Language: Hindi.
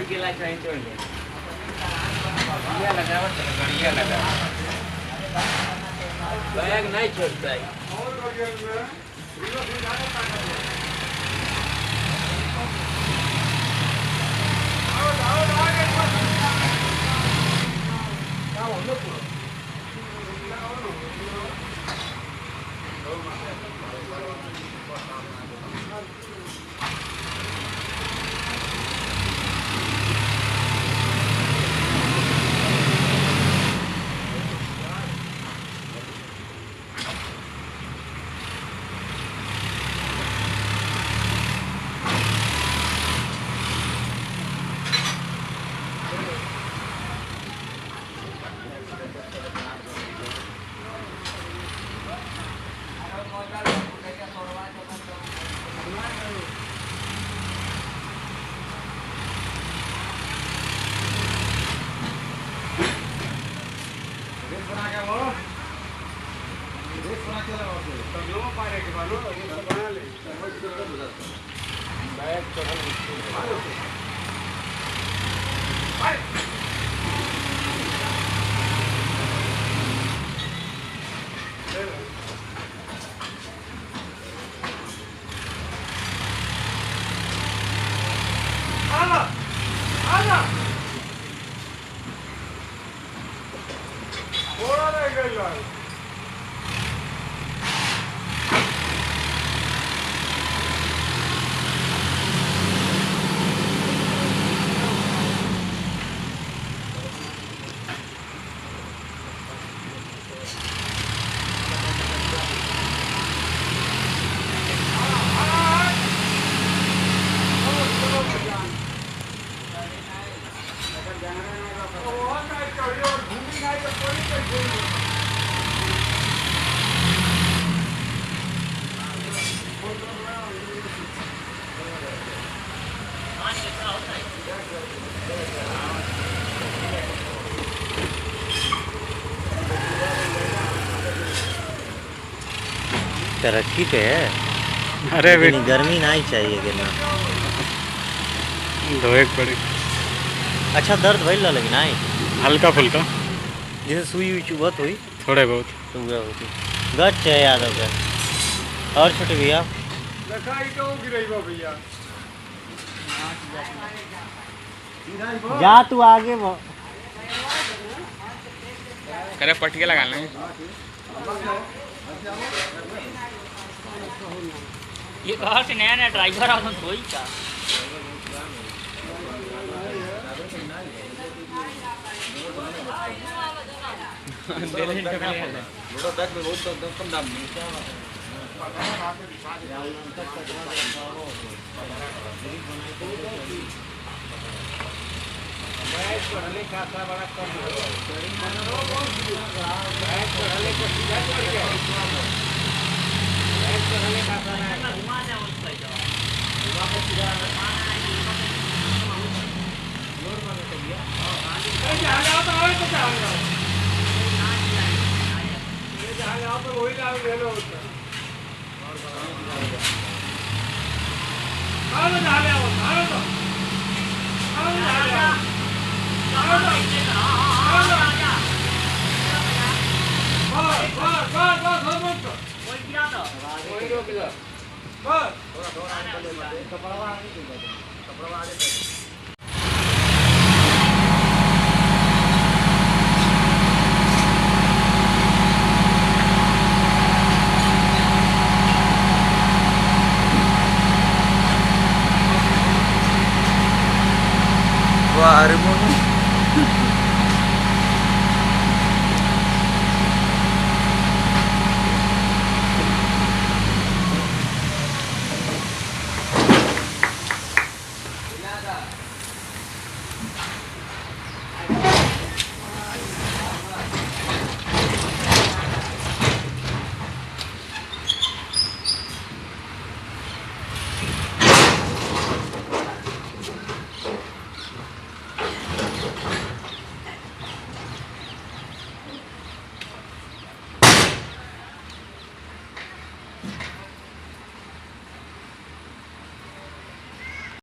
पटकेला चाहिए तो ये लगावा तो बढ़िया लगावा बैग नहीं छोड़ता है तरक्की पे है। अरे गर्मी नहीं चाहिए गिरना धोए पड़े। अच्छा दर्द भइल लगी नहीं हल्का फुल्का जैसे सुई हुई चुभत हुई थोड़े बहुत तो वह होती गच है यादव का। और छोटे भैया जा तू आगे करे पटके लगाना है। ये बाहर से नया नया ड्राइवर आओ तो ही का हारमोनियम